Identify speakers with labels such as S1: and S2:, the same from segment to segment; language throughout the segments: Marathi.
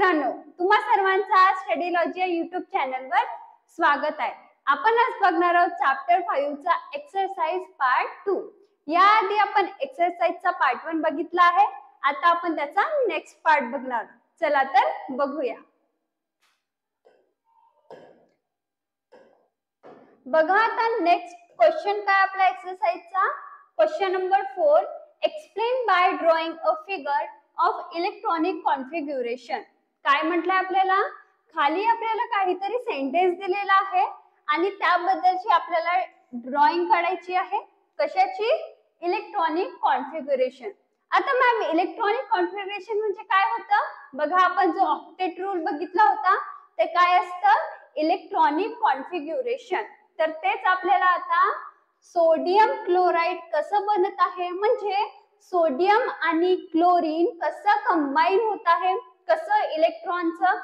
S1: मित्रांनो, तुम्हा सर्वांचा स्टडीलॉजी या YouTube चॅनलवर स्वागत आहे। आपण आज बघणार आहोत चॅप्टर 5 चा एक्सरसाइज पार्ट 2। या आधी आपण एक्सरसाइजचा पार्ट 1 बघितला आहे। आता आपण त्याचा नेक्स्ट पार्ट बघणार। चला तर बघूया। बघा आता नेक्स्ट क्वेश्चन काय आपला एक्सरसाइजचा। Question number 4, explain by drawing a figure of electronic configuration. काय म्हटलंय आपल्याला, खाली आपल्याला काहीतरी सेंटेन्स दिलेला आहे आणि त्याबद्दलची आपल्याला ड्रॉइंग काढायची आहे। कशाची? Electronic configuration. आता मॅम इलेक्ट्रॉनिक कॉन्फिगरेशन म्हणजे काय होतं? बघा आपण जो ऑक्टेट रूल बघितला होता ते काय असतं? Electronic configuration. तर तेच आपल्याला आता सोडियम क्लोराइड कसं बनत आहे, म्हणजे सोडियम आणि क्लोरीन कसं कंबाईन होत आहे, कसं इलेक्ट्रॉनचं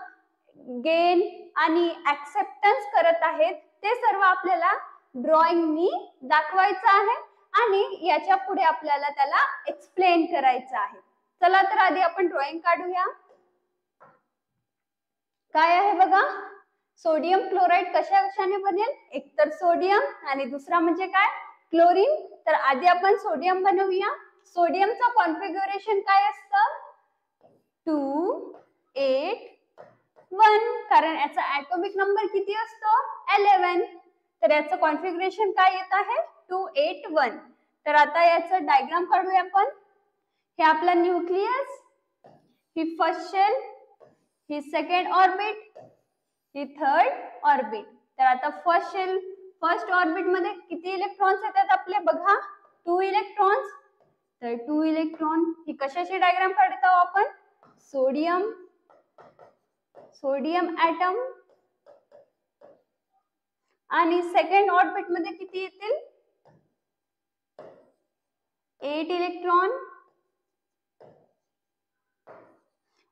S1: गेन आणि ऍक्सेप्टन्स करत आहेत, ते सर्व आपल्याला ड्रॉइंगनी दाखवायचं आहे आणि याच्या पुढे आपल्याला त्याला एक्सप्लेन करायचं आहे। चला तर आधी आपण ड्रॉइंग काढूया। काय आहे बघा, सोडियम क्लोराइड कशाने बनेल? एक तर सोडियम आणि दुसरा म्हणजे काय? क्लोरीन। तर आधी आपण सोडियम बनवूया। सोडियमचा कॉन्फिगरेशन काय असतं? 2 8 1, कारण याचा ॲटॉमिक नंबर किती असतो? 11। तर याचं कॉन्फिगरेशन काय येत आहे? 2 8 1। तर आता याचं डायग्राम काढूया आपण। हे आपला न्यूक्लियस, ही फर्स्ट शेल, ही सेकंड ऑर्बिट, ही थर्ड ऑर्बिट। तर आता फर्स्ट ऑर्बिट मध्ये किती इलेक्ट्रॉन्स येतात आपले? बघा 2 इलेक्ट्रॉन्स। तर 2 इलेक्ट्रॉन ही कशाची डायग्राम काढत आहोत आपण? Sodium atom. आणि सेकंड ऑर्बिट मध्ये किती येतील? 8 इलेक्ट्रॉन।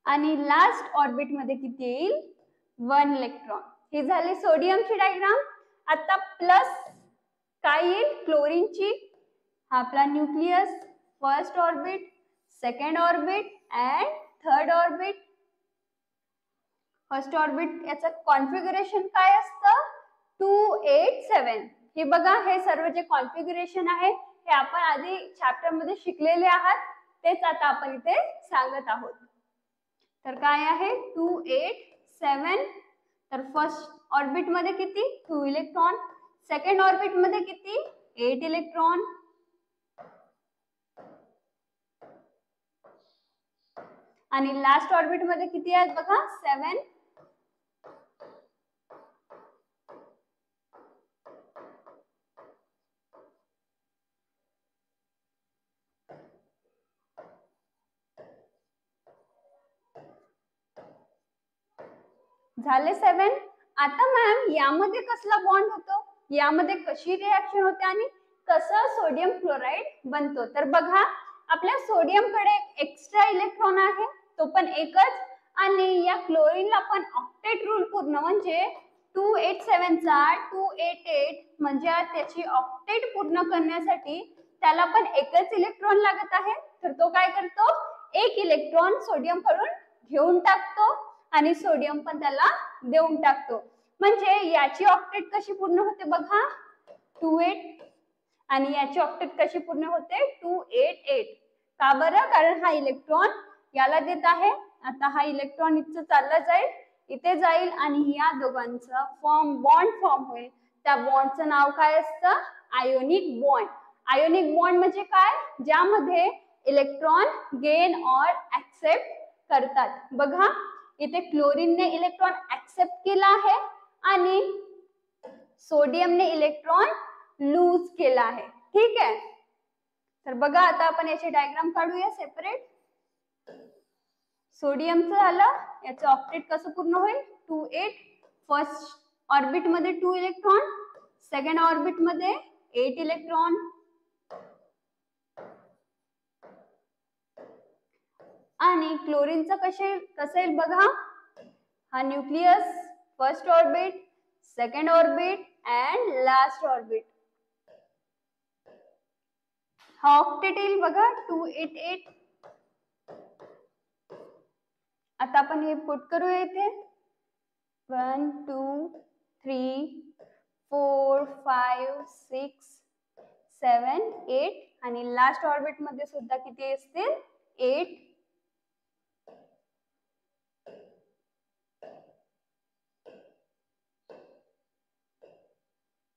S1: आणि लास्ट ऑर्बिट मध्ये किती येईल? 1 इलेक्ट्रॉन। ही झाली सोडियमची डायग्राम। आता प्लस काय येईल? क्लोरीनची। हा आपला nucleus, first orbit, second orbit and third orbit. First orbit याचं कॉन्फिगरेशन काय असतं? 2 8 7। हे बघा, हे सर्व जे कॉन्फिगरेशन आहे हे आपण आधी चॅप्टर मध्ये शिकलेले आहात, तेच आता आपण इथे सांगत आहोत। तर काय आहे? 2 8 7। तर फर्स्ट ऑर्बिट मध्ये किती? 2 इलेक्ट्रॉन। सेकंड ऑर्बिट मध्ये किती? 8 इलेक्ट्रॉन। आणि लास्ट ऑर्बिट मध्ये किती आहेत बघा? 7। झाले 7। आता मॅम यामध्ये कसला बॉन्ड होतो, यामध्ये कशी रिएक्शन होते आणि कसं सोडियम क्लोराइड बनतो? तर बघा, आपल्या सोडियम कडे एक्स्ट्रा इलेक्ट्रॉन आहे, तो पण एकच। आणि या क्लोरीनला पण ऑक्टेट रूल पूर्ण म्हणजे 287 चा 288 म्हणजे त्याची ऑक्टेट पूर्ण करण्यासाठी त्याला पण एकच इलेक्ट्रॉन लागत आहे। तर तो काय करतो? एक इलेक्ट्रॉन सोडियम कडून घेऊन टाकतो आणि सोडियम पण त्याला देऊन टाकतो। म्हणजे याची ऑक्टेट कशी पूर्ण होते बघा? 28। आणि याची ऑक्टेट कशी पूर्ण होते? 288। का बरं? कारण हा इलेक्ट्रॉन याला देत आहे। आता हा इलेक्ट्रॉन इथे चालला जाईल, इथे जाईल आणि या दोघांचा बॉन्ड फॉर्म होईल। त्या बॉन्डचं नाव काय असतं? Ionic bond. आयोनिक बॉन्ड म्हणजे काय? ज्यामध्ये इलेक्ट्रॉन गेन और ऍक्सेप्ट करतात। बघा, इथे क्लोरीनने इलेक्ट्रॉन ऍक्सेप्ट केला आहे आणि सोडियमने इलेक्ट्रॉन लूज केला आहे। ठीक आहे। तर बघा, आता आपण याची डायग्राम काढूया सेपरेट। सोडियमचं झालं, याचं ऑक्टेट कसं पूर्ण होईल? 2 8। फर्स्ट ऑर्बिट मध्ये 2 इलेक्ट्रॉन, सेकंड ऑर्बिट मध्ये 8 इलेक्ट्रॉन। आणि क्लोरीनचं कसं येईल बघा, हा nucleus, first orbit, second orbit and last orbit. हा ऑक्टेट येईल बघा 288। आता आपण हे पुट करूया इथे 1 2 3 4 5 6 7 8 आणि लास्ट ऑर्बिट मध्ये सुद्धा किती असतील 8.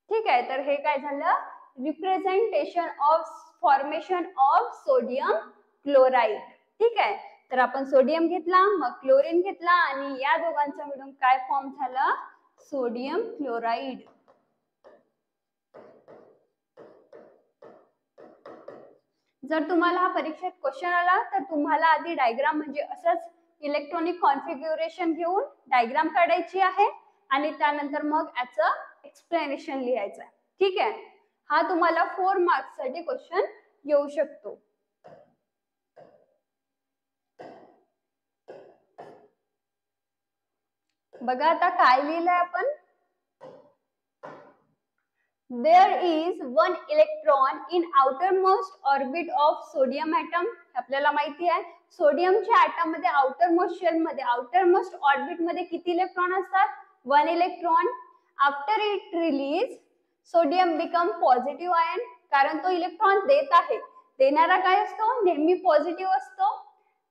S1: ठीक आहे, तर हे काय झालं representation of formation of sodium chloride. ठीक आहे, तर आपण सोडियम घेतला, मग क्लोरीन घेतला आणि या दोघांचा मिळून काय फॉर्म झाला सोडियम क्लोराइड. जर तुम्हाला हा परीक्षेत क्वेश्चन आला तर तुम्हाला आधी डायग्राम म्हणजे असंच इलेक्ट्रॉनिक कॉन्फिग्युरेशन घेऊन डायग्राम काढायची आहे आणि त्यानंतर मग याचं एक्सप्लेनेशन लिहायचं आहे. ठीक आहे, हा तुम्हाला 4 मार्क्स साठी क्वेश्चन येऊ शकतो. बघा आता काय लिहिलंय आपण There is one electron in outermost orbit of sodium atom. आपल्याला माहिती आहे सोडियमच्या एटम मध्ये outermost shell मध्ये outermost orbit मध्ये किती इलेक्ट्रॉन असतात 1 electron. After it release sodium become positive ion, कारण तो इलेक्ट्रॉन देत आहे, देणारा काय असतो नेहमी पॉझिटिव्ह असतो,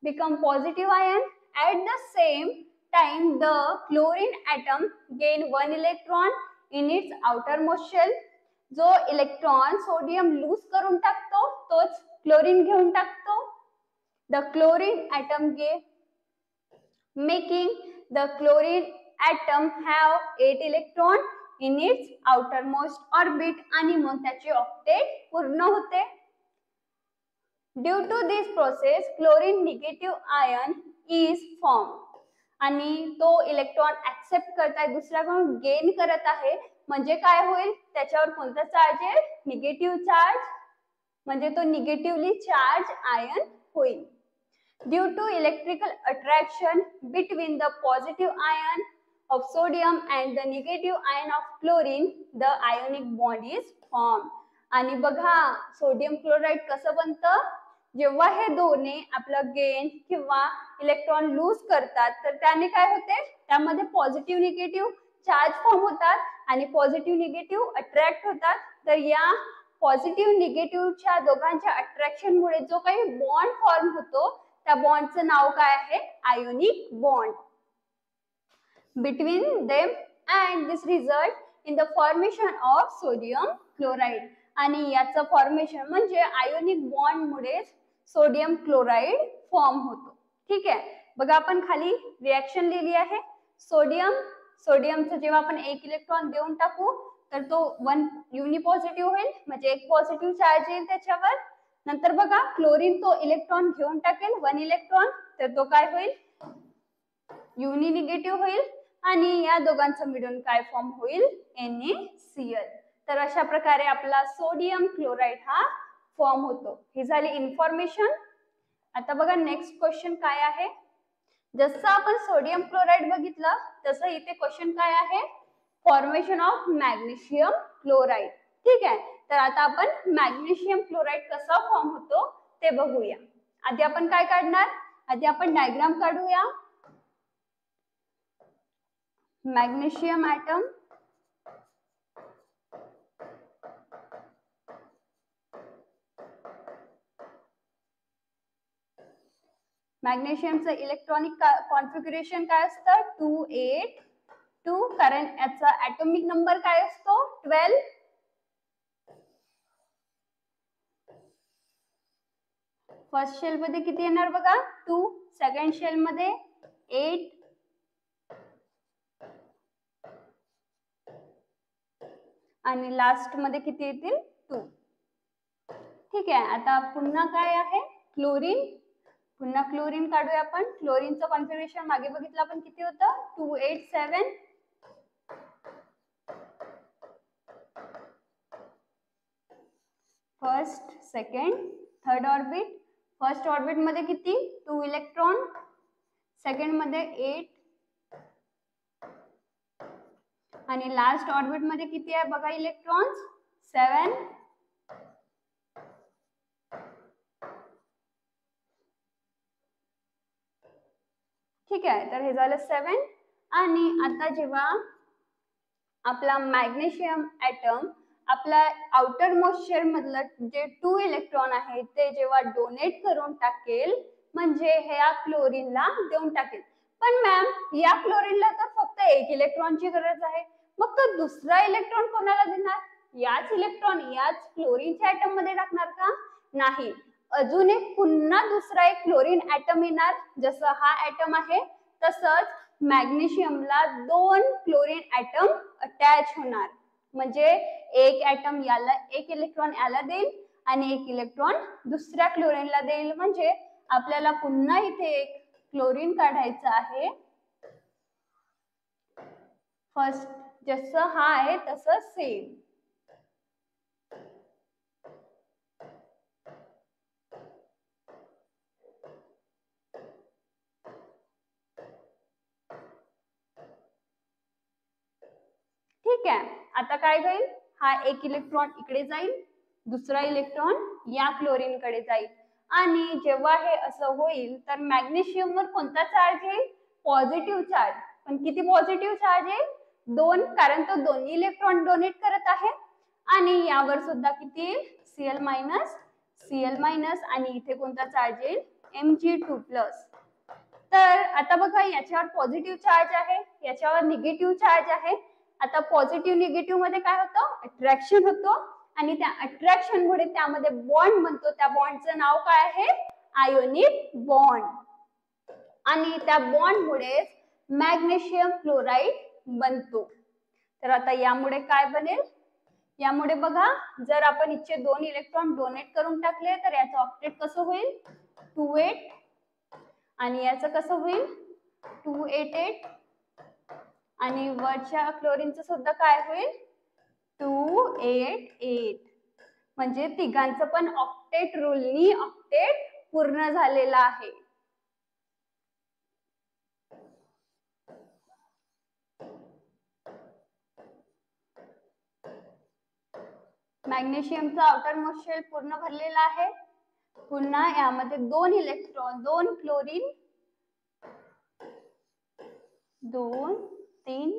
S1: become positive ion. At the same time the chlorine atom gain 1 electron in its outermost shell. जो इलेक्ट्रॉन सोडियम लूज करून टाकतो तोच क्लोरीन घेऊन टाकतो. The chlorine atom making the chlorine atom have 8 electron in its outermost orbit आणि मग त्याचे ऑक्टेट पूर्ण होते. Due to this process chlorine negative ion is form, आणि तो इलेक्ट्रॉन ऍक्सेप्ट करताय दुसऱ्याकडून गेन करत आहे, म्हणजे काय होईल त्याच्यावर कोणता चार्ज आहे निगेटिव्ह चार्ज, म्हणजे तो निगेटिव्हली चार्ज आयन होईल. Due to electrical attraction between the positive ion of sodium and the negative ion of chlorine the ionic bond is form. आणि बघा सोडियम क्लोराइड कसं बनतं, जेव्हा हे दोन्ही आपलं गेन किंवा इलेक्ट्रॉन लूज करतात तर त्याने काय होते त्यामध्ये पॉझिटिव्ह निगेटिव्ह चार्ज फॉर्म होतात आणि पॉझिटिव्ह निगेटिव्ह अट्रॅक्ट होतात. तर या पॉझिटिव्ह निगेटिव्हच्या दोघांच्या अट्रॅक्शन मुळे जो काही बॉन्ड फॉर्म होतो त्या बॉन्डचं नाव काय आहे ionic bond between them and this result in the formation of sodium chloride. आणि याचं फॉर्मेशन म्हणजे आयोनिक बॉन्ड मुळे सोडियम क्लोराइड फॉर्म होतो. ठीक आहे, बघा आपण खाली रिएक्शन लिहिली आहे. सोडियमचं जेव्हा आपण 1 इलेक्ट्रॉन देऊन टाकू तर तो 1 युनिपॉझिटिव्ह होईल, म्हणजे एक पॉझिटिव्ह चार्ज येईल त्याच्यावर. नंतर बघा क्लोरीन तो इलेक्ट्रॉन घेऊन टाकेल 1 इलेक्ट्रॉन, तर तो काय होईल युनि निगेटिव्ह होईल आणि या दोघांचं मिळून काय फॉर्म होईल NaCl. तर अशा प्रकारे आपला सोडियम क्लोराइड हा फॉर्म होतो. ही झाली इन्फॉर्मेशन. आता बघा नेक्स्ट क्वेश्चन काय आहे. जसं आपण सोडियम क्लोराइड बघितलं तसं इथे क्वेश्चन काय आहे फॉर्मेशन ऑफ मॅग्नेशियम क्लोराइड. ठीक आहे, तर आता आपण मॅग्नेशियम क्लोराइड कसा फॉर्म होतो ते बघूया. आधी आपण काय काढणार, आधी आपण डायग्राम काढूया. मॅग्नेशियम ॲटम, मॅग्नेशियमचं इलेक्ट्रॉनिक कॉन्फिगरेशन काय असतं 282, कारण याचा ॲटॉमिक नंबर काय असतो 12. फर्स्ट शेल मध्ये किती येणार बघा 2, सेकंड शेल मध्ये 8, आणि लास्ट मध्ये किती येतील 2. ठीक आहे, आता पुन्हा काय आहे क्लोरीन, पुन्हा क्लोरीन काढूया आपण. क्लोरीनचं कॉन्फिगरेशन मागे बघितलं आपण किती होतं 287. First second third orbit. First orbit मध्ये किती 2 इलेक्ट्रॉन, सेकंड मध्ये 8, आणि लास्ट ऑर्बिट मध्ये किती आहे बघा इलेक्ट्रॉन्स 7. ठीक आहे, तर हे झालं 7. आणि आता जेव्हा आपला मॅग्नेशियम ॲटम आपला आउटर मोस्ट शेल मधलं जे 2 इलेक्ट्रॉन आहे ते जेव्हा डोनेट करून टाकेल, म्हणजे ह्या क्लोरीनला देऊन टाकेल. पण मॅम या क्लोरीनला तर फक्त 1 इलेक्ट्रॉनची गरज आहे, मग तो दुसरा इलेक्ट्रॉन कोणाला देणार? याच इलेक्ट्रॉन याच क्लोरीनच्या ॲटम मध्ये टाकणार का? नाही, अजून एक पुन्हा दुसरा एक क्लोरीन ॲटम येणार. जसं हा ॲटम आहे तसंच मॅग्नेशियमला 2 क्लोरीन ॲटम अटॅच होणार. म्हणजे एक ॲटम याला 1 इलेक्ट्रॉन याला देईल आणि 1 इलेक्ट्रॉन दुसऱ्या क्लोरीनला देईल. म्हणजे आपल्याला पुन्हा इथे एक क्लोरीन काढायचं आहे. फर्स्ट जसं हा आहे तसं सेम. ठीक आहे, आता काय होईल? हा 1 इलेक्ट्रॉन इकडे जाईल, दुसरा इलेक्ट्रॉन या क्लोरीन कडे जाईल. आणि जेव्हा हे असं होईल तर मॅग्नेशियमवर कोणता चार्ज येईल? Positive charge. पण किती पॉझिटिव्ह चार्ज येईल? 2, कारण तो दोन्ही इलेक्ट्रॉन डोनेट करत आहे. आणि यावर सुद्धा किती येईल? Cl minus Cl minus. आणि इथे कोणता चार्ज येईल? Mg2+. तर आता बघा, याच्यावर पॉझिटिव्ह चार्ज आहे, याच्यावर निगेटिव्ह चार्ज आहे. आता पॉझिटिव्ह निगेटिव्ह मध्ये काय होतं? अट्रॅक्शन होतं. आणि त्या अट्रॅक्शन मुळे त्यामध्ये बॉन्ड बनतो. त्या बॉन्डचं नाव काय आहे? Ionic bond. आणि त्या बॉन्ड मुळे मॅग्नेशियम क्लोराईड बनतो. तर आता यामुळे काय बनेल? यामुळे बघा, जर आपण इथे 2 इलेक्ट्रॉन डोनेट करून टाकले तर याचं ऑक्टेट कसं होईल? 2-8. आणि याचं कसं होईल? 2-8-8. आणि वरच्या क्लोरीनचं सुद्धा काय होईल? 2-8-8. म्हणजे तिघांचं पण ऑक्टेट रूलनी ऑक्टेट पूर्ण झालेला आहे. मॅग्नेशियमचा आउटर मोस्ट शेल पूर्ण भरलेला आहे. पुन्हा यामध्ये 2 इलेक्ट्रॉन, 2 क्लोरीन, 2, 3.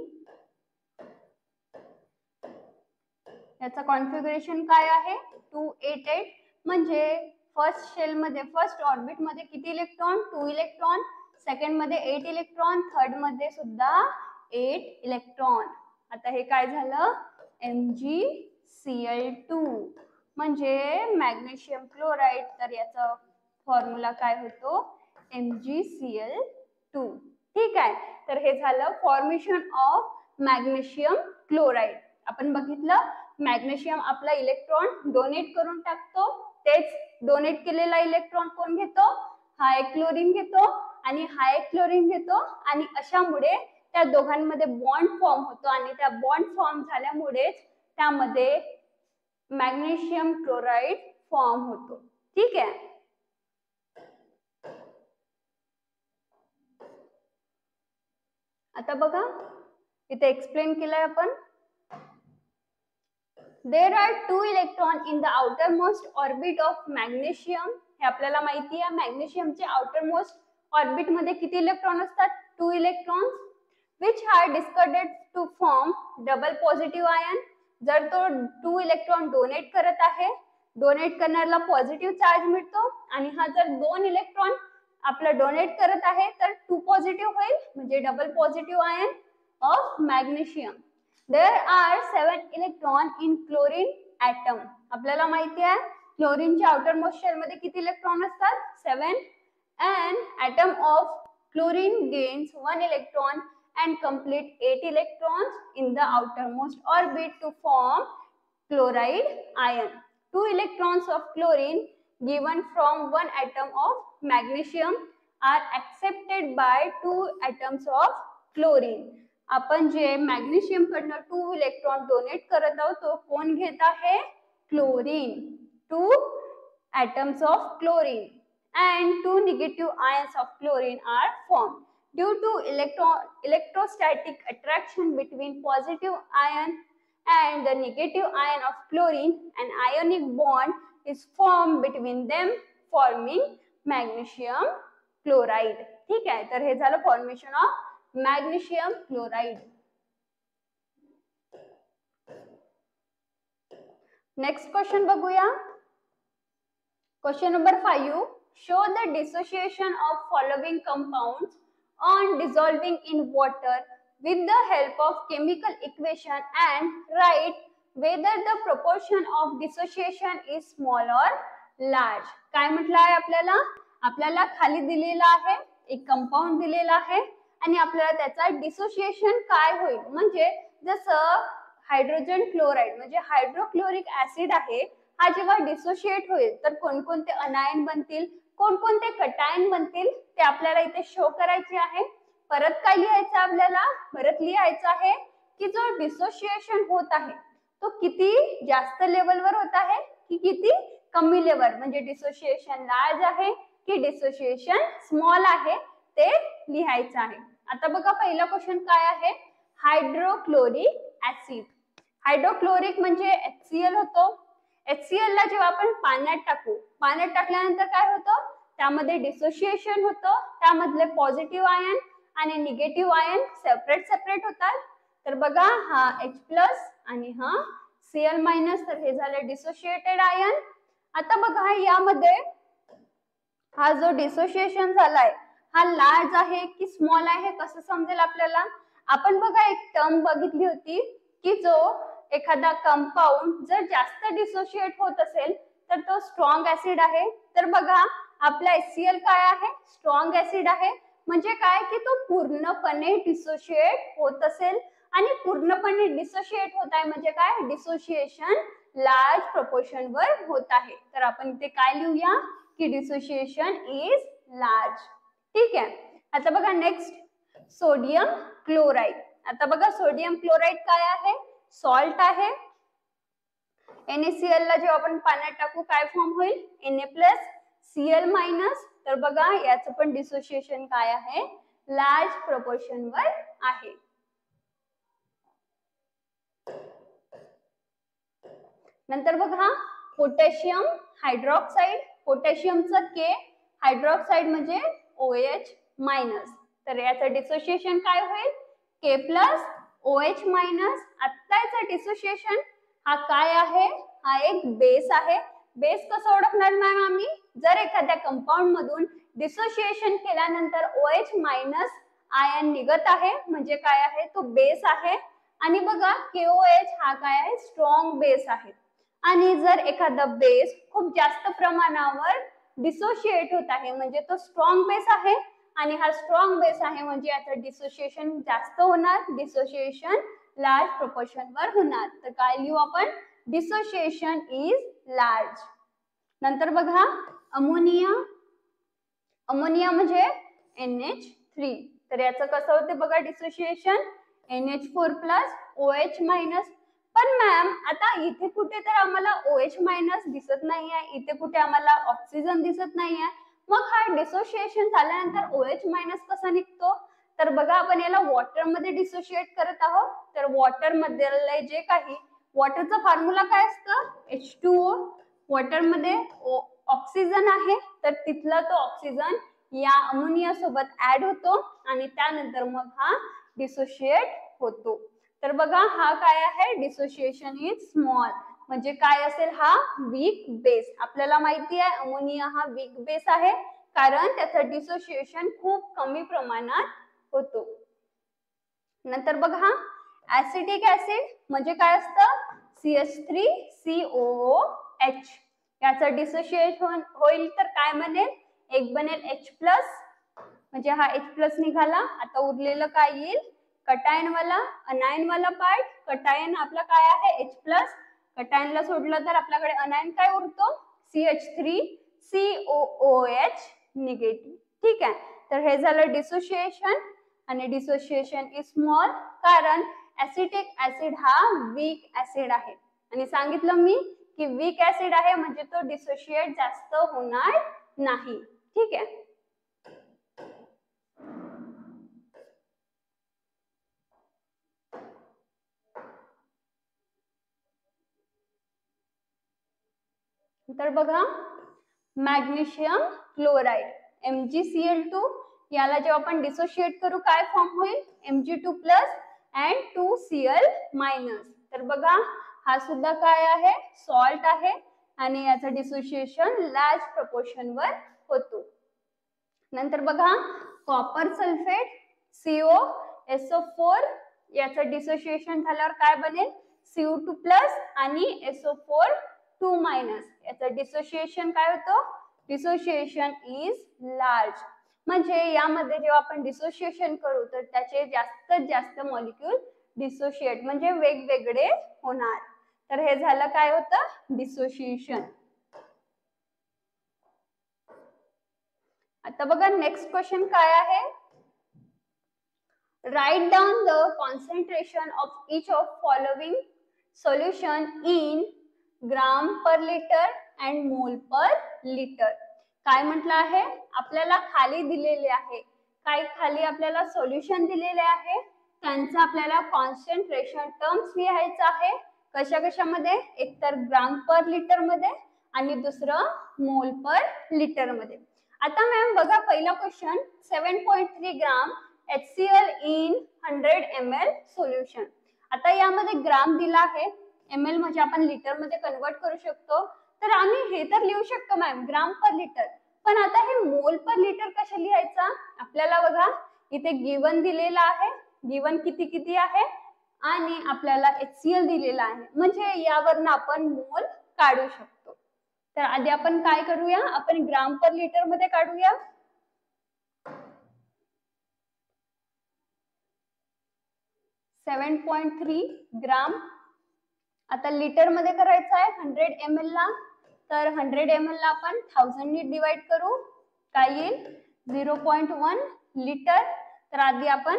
S1: याचा कॉन्फिगरेशन काय आहे? 2-8-8. म्हणजे फर्स्ट शेल मध्ये, फर्स्ट ऑर्बिट मध्ये किती इलेक्ट्रॉन? 2 इलेक्ट्रॉन. सेकंड मध्ये 8 इलेक्ट्रॉन. थर्ड मध्ये सुद्धा 8 इलेक्ट्रॉन. आता हे काय झालं? MgCl2. म्हणजे मॅग्नेशियम क्लोराईड. तर याचा फॉर्म्युला काय होतो? MgCl2. ठीक आहे, तर हे झालं फॉर्मेशन ऑफ मॅग्नेशियम क्लोराईड. आपण बघितलं, मॅग्नेशियम आपला इलेक्ट्रॉन डोनेट करून टाकतो. तेच डोनेट केलेला इलेक्ट्रॉन कोण घेतो? हा एक क्लोरीन घेतो आणि हा एक क्लोरीन घेतो. आणि अशामुळे त्या दोघांमध्ये बॉन्ड फॉर्म होतो. आणि त्या बॉन्ड फॉर्म झाल्यामुळेच त्यामध्ये मॅग्नेशियम क्लोराईड फॉर्म होतो. ठीक आहे. आता बघा, इथे एक्सप्लेन केलंय आपण. There are 2 electrons in the outermost orbit of magnesium. हे आपल्याला माहिती आहे, मॅग्नेशियमचे outermost orbit मध्ये किती इलेक्ट्रॉन असतात? 2 electrons, which are discarded to form double positive ion. जर तो 2 इलेक्ट्रॉन डोनेट करत आहे, डोनेट करणाऱ्याला पॉझिटिव्ह चार्ज मिळतो. आणि हा जर 2 इलेक्ट्रॉन आपला डोनेट करत आहे तर 2 पॉझिटिव्ह होईल, म्हणजे double positive ion of magnesium. There are 7 electron in chlorine atom. आपल्याला माहिती आहे क्लोरीनच्या आउटर मोस्ट शेल मध्ये किती इलेक्ट्रॉन असतात? 7. And atom of chlorine gains 1 electron and complete 8 electrons in the outermost orbit to form chloride ion. 2 electrons of chlorine given from 1 atom of magnesium are accepted by 2 atoms of chlorine. आपण जे मॅग्नेशियम कडनं 2 इलेक्ट्रॉन डोनेट करत आहोत तो कोण घेत आहे? Chlorine. 2 atoms of chlorine and 2 negative ions of chlorine are formed. Due to electrostatic attraction between positive ion and the negative ion of chlorine, an ionic bond is formed between them, forming magnesium chloride. ठीक आहे. तर हे झालं formation of magnesium chloride. Next question बघूया. Question number 5. Show the dissociation of following compounds on dissolving in water with the help of chemical equation and write whether the proportion of dissociation is small or large. काय म्हटलं आहे आपल्याला? आपल्याला खाली दिलेला आहे एक कंपाऊंड दिलेला आहे आणि आपल्याला त्याचा डिसोसिएशन काय होईल, म्हणजे जसं हायड्रोजन क्लोराइड म्हणजे हायड्रोक्लोरिक ऍसिड आहे, हा जेव्हा डिसोशिएट होईल तर कोणकोणते अनायन बनतील, कोणकोणते कटायन बनतील ते आपल्याला इथे शो करायचे आहे. परत काय लिहायचं आपल्याला? परत लिहायचं आहे की जो डिसोसिएशन होत आहे तो किती जास्त लेवलवर होत आहे की किती कमी लेवल, म्हणजे डिसोसिएशन लार्ज आहे की डिसोसिएशन स्मॉल आहे ते लिहायचं आहे. आता बघा पहिला क्वेश्चन काय आहे, हायड्रोक्लोरिक ऍसिड. हायड्रोक्लोरिक म्हणजे HCl होतो. HCl ला जेव्हा आपण पाण्यात टाकू, पाण्यात टाकल्यानंतर काय होतं, त्यामध्ये डिसोसिएशन होतं, त्यामधले पॉझिटिव्ह आयन आणि निगेटिव्ह आयन सेपरेट होतात. तर बघा हा H+ आणि हा Cl-, तर हे झाले डिसोसिएटेड आयन. आता बघा यामध्ये हा जो डिसोसिएशन झालाय हा लार्ज आहे की स्मॉल आहे कसं समजेल आपल्याला? आपण बघा एक टर्म बघितली होती की जो एखादा कंपाऊंड जर जास्त डिसोसिएट होत असेल तर तो स्ट्रॉंग ऍसिड आहे. तर बघा आपला HCl काय आहे, स्ट्रॉंग ऍसिड आहे. म्हणजे काय की तो पूर्णपणे डिसोशिएट होत असेल आणि पूर्णपणे डिसोशिएट होत आहे म्हणजे काय, डिसोसिएशन लार्ज प्रोपोर्शन वर होत आहे. तर आपण इथे काय लिहूया की डिसोसिएशन इज लार्ज. ठीक आहे. आता बघा नेक्स्ट सोडियम क्लोराइड. आता बघा सोडियम क्लोराइड काय आहे, सॉल्ट आहे. NaCl ला जेव्हा आपण पाण्यात टाकू काय फॉर्म होईल, Na+, Cl-. तर बघा याचं पण डिसोसिएशन काय आहे, लार्ज प्रोपोर्शन वर आहे. नंतर बघा पोटॅशियम हायड्रॉक्साइड. पोटॅशियमचं K, हायड्रॉक्साइड म्हणजे OH-. तर याचं डिसोसिएशन काय होईल, K+ OH-. आता याचं डिसोसिएशन हा काय आहे, हा एक बेस आहे. बेस कसं ओळखणार मॅम आम्ही, जर एखाद्या कंपाऊंड मधून डिसोसिएशन केल्यानंतर OH- आयन निघत आहे म्हणजे काय आहे, तो बेस आहे. आणि बघा KOH हा काय आहे, स्ट्रॉंग बेस आहे. आणि जर एखादा बेस खूप जास्त प्रमाणावर डिसोशिएट होत आहे म्हणजे तो स्ट्रॉंग बेस आहे आणि हा स्ट्रॉंग बेस आहे म्हणजे याचं डिसोसिएशन जास्त होणार, डिसोसिएशन लार्ज प्रोपोर्शन वर होणार. तर काय लिहू आपण, डिसोसिएशन इज लार्ज. नंतर बघा अमोनिया. अमोनिया म्हणजे NH3. तर याचं कसं होते बघा डिसोसिएशन, NH4+ OH-. पण मॅम आता इथे कुठे तर आम्हाला OH- दिसत नाही आहे, इथे कुठे आम्हाला ऑक्सिजन दिसत नाही आहे, मग हा डिसोसिएशन झाल्यानंतर OH- कसा निघतो? तर बघा आपण याला वॉटर मध्ये डिसोशिएट करत आहोत. तर वॉटर मध्ये जे काही वॉटरचा फॉर्म्युला काय असतं, H2O. वॉटर मध्ये ऑक्सिजन आहे तर तिथला तो ऑक्सिजन या अमोनिया सोबत ऍड होतो आणि त्यानंतर मग हा डिसोशिएट होतो. तर बघा हा काय आहे, डिसोसिएशन इज स्मॉल. म्हणजे काय असेल, हा वीक बेस. आपल्याला माहिती आहे अमोनिया हा वीक बेस आहे कारण त्याचं डिसोसिएशन खूप कमी प्रमाणात होतो. नंतर बघा ऍसिडिक ऍसिड म्हणजे काय असतं, CH3COOH. याचं डिसोसिएशन होईल तर काय बनेल, एक बनेल H+, म्हणजे हा H+ निघाला. आता उरलेलं काय येईल, कटायन वाला, अनायन वाला पार्ट. कटायन आपला काय आहे H+, कटायनला सोडलं तर आपल्याकडे अनायन काय उरतो, CH3COOH निगेटिव्ह. ठीक आहे. तर हे झालं डिसोसिएशन आणि डिसोसिएशन इज स्मॉल कारण ऍसिटिक ऍसिड हा वीक ऍसिड आहे आणि सांगितलं मी की वीक ऍसिड आहे म्हणजे तो डिसोशिएट जास्त होणार नाही. ठीक आहे. तर बघा मॅग्नेशियम क्लोराइड MgCl2 याला जेव्हा आपण डिसोशिएट करू काय फॉर्म होईल Mg2 plus and 2Cl minus. तर बघा हा सुद्धा काय आहे सॉल्ट आहे आणि याचं डिसोसिएशन लार्ज प्रपोर्शन वर होतो. नंतर बघा कॉपर सल्फेट COSO4 याचं डिसोसिएशन झाल्यावर काय बनेल CO2 प्लस आणि SO4 2 मायनस. याचं डिसोसिएशन काय होतं डिसोसिएशन इज लार्ज. म्हणजे यामध्ये जेव्हा आपण डिसोसिएशन करू तर त्याचे जास्तीत जास्त मॉलिक्यूल डिसोशिएट म्हणजे वेगवेगळे होणार. तर हे झालं काय होतं डिसोसिएशन. आता बघा नेक्स्ट क्वेश्चन काय आहे. Write down the concentration of each of following solution in gram per litre and mole per litre. काय म्हटलं आहे आपल्याला खाली दिलेले आहे काय खाली आपल्याला सोल्युशन दिलेले आहे त्यांचं आपल्याला कॉन्सन्ट्रेशन टर्म्स लिहायचं आहे. कशा कशामध्ये एक तर ग्राम पर लिटर मध्ये आणि दुसरं मोल पर लिटर मध्ये. आता मॅम बघा पहिला question 7.3 gram HCl in 100 ml solution. आता यामध्ये ग्राम दिला आहे ml म्हणजे आपण लिटर मध्ये कन्वर्ट करू शकतो. तर आम्ही हे तर लिहू शकतो मॅम ग्राम पर लिटर पण आता हे मोल पर लिटर कसं लिहायचा आपल्याला बघा इथे गिवन दिलेला आहे गिवन किती किती आहे आणि आपल्याला HCl दिलेला आहे म्हणजे यावरनं आपण मोल काढू शकतो. तर आधी आपण काय करूया आपण ग्राम पर लिटर मध्ये काढूया. .3 ग्राम आता लिटर मध्ये करायचं आहे 100 ml ला. तर 100 ml ला आपण 1000 ने डिवाइड करू काय येईल 0.1 लिटर. तर आधी आपण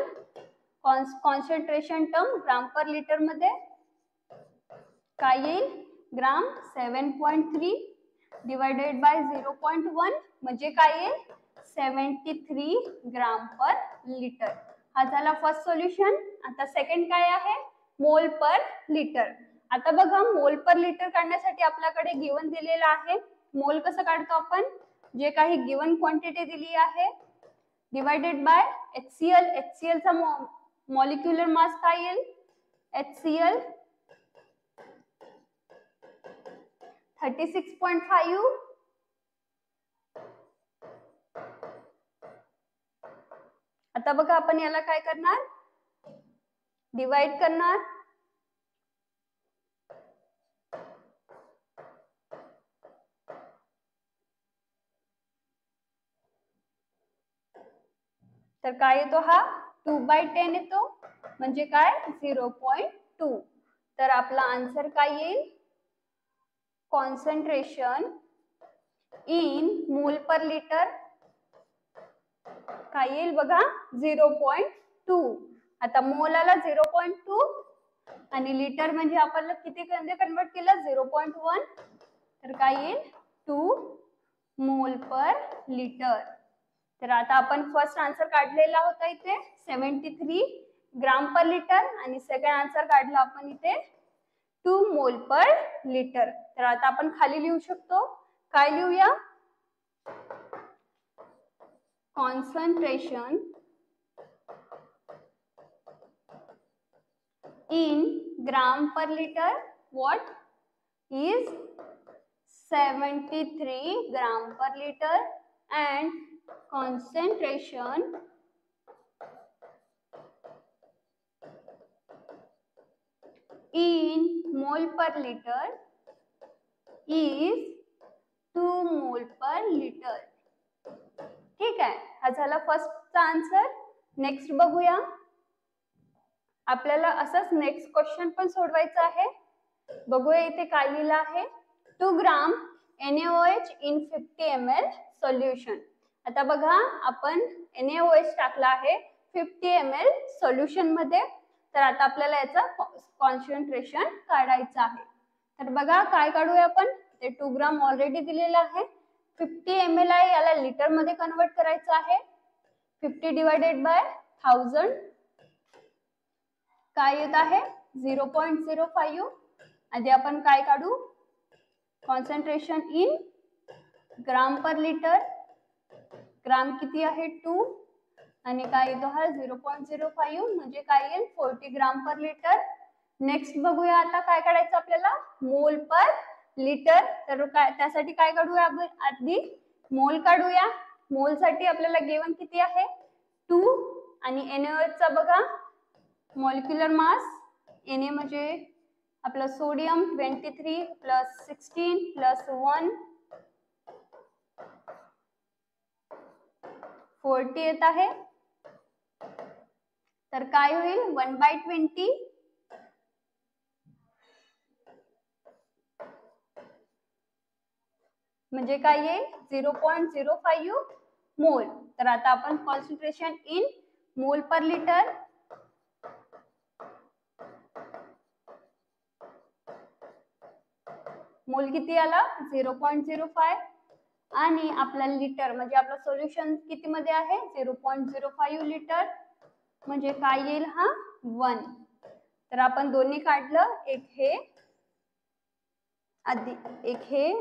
S1: कॉन्सन्ट्रेशन टर्म ग्राम पर लिटर मध्ये काय येईल ग्राम 7.3 डिवाइडेड बाय 0.1 म्हणजे काय येईल 73 ग्राम पर लिटर. हा झाला फर्स्ट सोल्युशन. आता सेकंड काय आहे मोल पर लिटर. आता बघा मोल पर लिटर काढण्यासाठी आपल्याकडे गिवन दिलेला आहे. मोल कसं काढतो आपण जे काही गिवन क्वांटिटी दिली आहे डिवाइडेड बाय HCl. HCl चा मॉलिक्युलर मास काय येईल HCl 36.5. आता बघा आपण याला काय करणार डिवाइड करणार. तर काय येतो हा 2/10 येतो म्हणजे काय 0.2. तर आपला आन्सर काय येईल कॉन्सन्ट्रेशन इन मोल पर लिटर काय येईल बघा 0.2. आता मोल आला 0.2 आणि लिटर म्हणजे आपल्याला किती कन्वर्ट केलं 0.1. तर काय येईल 2 मोल पर लिटर. तर आता आपण फर्स्ट आन्सर काढलेला होता इथे 73 ग्राम पर लिटर आणि सेकंड आन्सर काढला आपण इथे 2 मोल पर लिटर. तर आता आपण खाली लिहू शकतो काय लिहूया concentration in gram per liter what is 73 gram per liter and concentration in mole per liter is 2 mole per liter. ठीक आहे हा झाला फर्स्टचा आन्सर. नेक्स्ट बघूया आपल्याला असंच नेक्स्ट क्वेश्चन पण सोडवायचा आहे. बघूया इथे काय लिहिलं आहे 2 ग्राम NaOH इन 50 ml सोल्युशन. आता बघा आपण NaOH टाकला आहे 50 ml सोल्युशन मध्ये. तर आता आपल्याला याचं कॉन्सन्ट्रेशन काढायचं आहे. तर बघा काय काढूया आपण ते 2 ग्राम ऑलरेडी दिलेलं आहे 50 ml आहे याला लिटर मध्ये कन्वर्ट करायचं आहे 50 डिवाइडेड बाय 1000 काय येत आहे 0.05. आधी आपण काय काढू concentration in gram per litre. Gram किती आहे 2 आणि काय येतो हा 0.05 म्हणजे काय येईल 40 ग्राम पर लिटर. नेक्स्ट बघूया आता काय काढायचं आपल्याला मोल पर लिटर. तर काय त्यासाठी काय काढूया आधी मोल काढूया. मोल साठी आपल्याला गिवन किती आहे 2 आणि NaOH चा बघा मॉलिक्युलर मास Na म्हणजे आपला सोडियम 23 प्लस 16 प्लस 1 40 येत आहे. तर काय होईल 1/20 म्हणजे काय येईल 0.05 मोल. तर आता आपण कॉन्सन्ट्रेशन इन मोल पर लिटर मोल किती आला 0.05 आणि आपला लिटर म्हणजे आपलं सोल्युशन किती मध्ये आहे 0.05 लिटर म्हणजे काय येईल हा 1. तर आपण दोन्ही काढलं एक हे आधी एक हे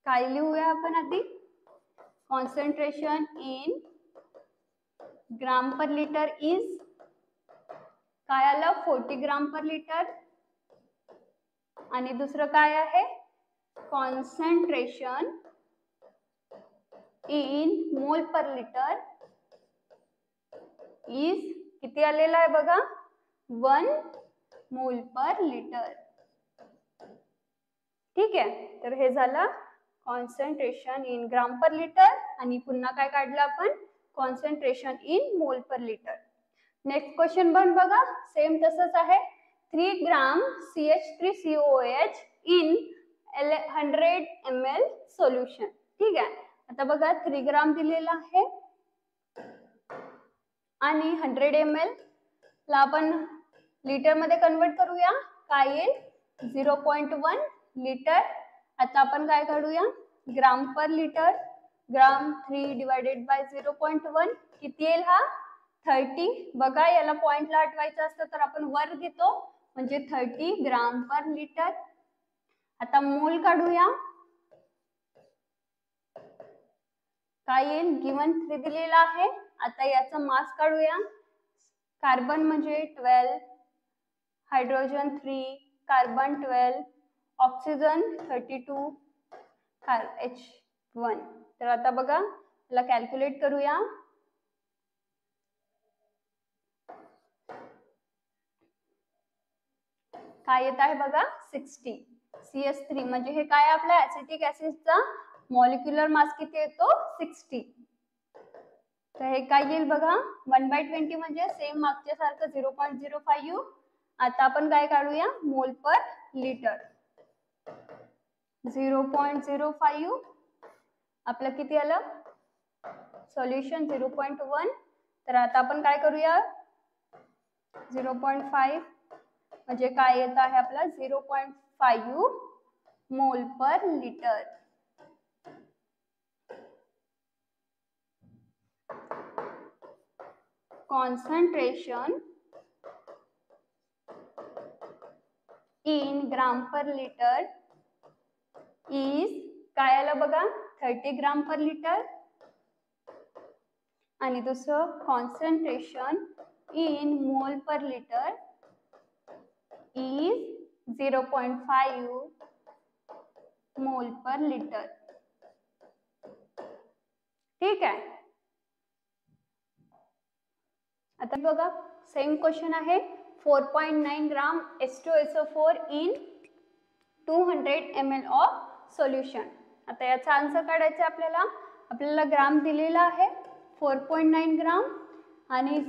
S1: काय लिहूया आपण आधी concentration in gram per litre is काय आलं 40 ग्राम पर लिटर आणि दुसरं काय आहे कॉन्सन्ट्रेशन इन मोल पर लिटर इज किती आलेला आहे बघा 1 मोल पर लिटर. ठीक आहे. तर हे झालं concentration in gram per litre आणि पुन्हा काय काढलं आपण कॉन्सन्ट्रेशन इन मोल पर लिटर. नेक्स्ट क्वेश्चन पण बघा सेम तसंच आहे 3 ग्राम CH3COOH इन 100 ml सोल्युशन. ठीक आहे. आता बघा 3 ग्राम दिलेला आहे आणि 100 ml ला आपण लिटर मध्ये कन्वर्ट करूया काय येईल 0.1 लिटर. आता आपण काय काढूया gram per litre gram 3 divided by 0.1 किती येईल हा 30. बघा याला पॉइंटला आठवायचं असतं तर आपण वर घेतो म्हणजे 30 ग्राम पर लिटर. आता मोल काढूया काय येईल गिवन 3 दिलेला आहे. आता याचा मास काढूया कार्बन म्हणजे 12 हायड्रोजन 3 कार्बन 12 ऑक्सिजन 32 H1. तर आता बघा याला कॅल्क्युलेट करूया काय येत आहे बघा 60 CH3 म्हणजे हे काय आपल्या ऍसिटिक ऍसिडचा मॉलिक्युलर मास किती येतो 60. तर हे काय येईल बघा 1/20 म्हणजे सेम मागच्या सारखं 0.05. आता आपण काय काढूया मोल पर लिटर 0.05 आपलं किती आलं सोल्युशन 0.1. तर आता आपण काय करूया 0.5 म्हणजे काय येत आहे आपला 0.5 मोल per litre. Concentration in gram per litre is काय आलं बघा 30 ग्राम पर लिटर आणि दुसरं कॉन्सन्ट्रेशन इन मोल पर लिटर इज 0.5 मोल पर लिटर. ठीक आहे. आता बघा सेम क्वेश्चन आहे 4.9 ग्राम H2SO4 in 200 ml of solution. आता याचा आन्सर काढायचा आपल्याला आपल्याला ग्राम दिलेला आहे 4.9 ग्राम आणि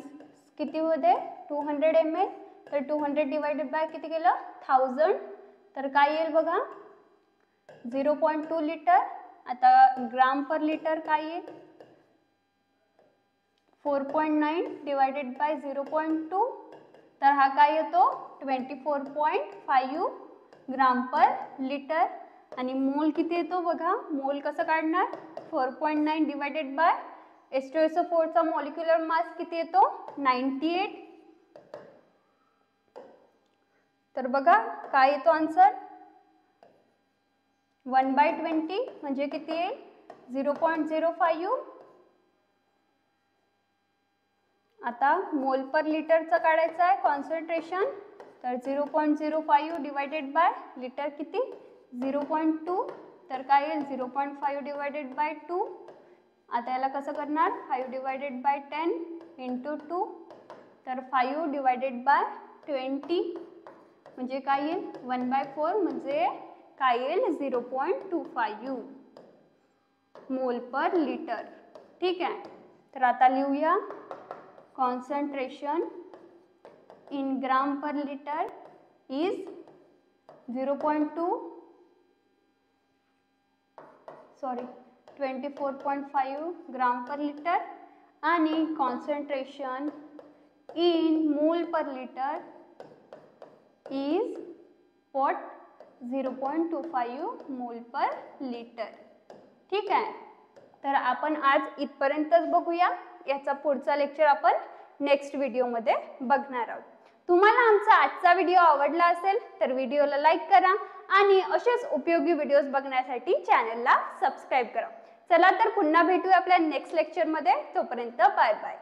S1: किती होते 200 ml. तर 200 डिवाइडेड बाय किती केलं 1000 तर काय येईल बघा 0.2 लिटर. आता ग्राम पर लिटर काय येईल 4.9 डिवाइडेड बाय 0.2 तर हा काय येतो 24.5 ग्राम पर लिटर आणि मोल किती येतो बघा मोल कसं काढणार 4.9 डिवाइडेड बाय H2SO4 चा मॉलिक्युलर मास किती येतो 98. तर बघा काय येतो आन्सर 1/20 म्हणजे किती येईल 0.05. आता मोल पर लिटरचं काढायचं आहे कॉन्सन्ट्रेशन, तर 0.05 डिवायडेड बाय लिटर किती 0.2, तर काय येईल 0.5 डिवायडेड बाय 2. आता याला कसं करणार 5 डिवायडेड बाय 10 इंटू 2, तर 5 डिवायडेड बाय 20 म्हणजे काय येईल 1/4 म्हणजे काय येईल 0.25 मोल पर लिटर. ठीक आहे, तर आता लिहूया concentration in gram per litre is 24.5 gram per litre आणि कॉन्सन्ट्रेशन इन मोल पर लिटर इज 0.25 मोल पर लिटर. ठीक आहे, तर आपण आज इथपर्यंतच बघूया. याचा पुढचा लेक्चर आपण नेक्स्ट व्हिडिओमध्ये बघणार आहोत. तुम्हाला आमचा आजचा व्हिडिओ आवडला असेल तर व्हिडिओला लाईक करा आणि असेच उपयोगी व्हिडिओज बघण्यासाठी चॅनलला सबस्क्राईब करा. चला तर पुन्हा भेटूया आपल्या नेक्स्ट लेक्चरमध्ये. तोपर्यंत बाय बाय.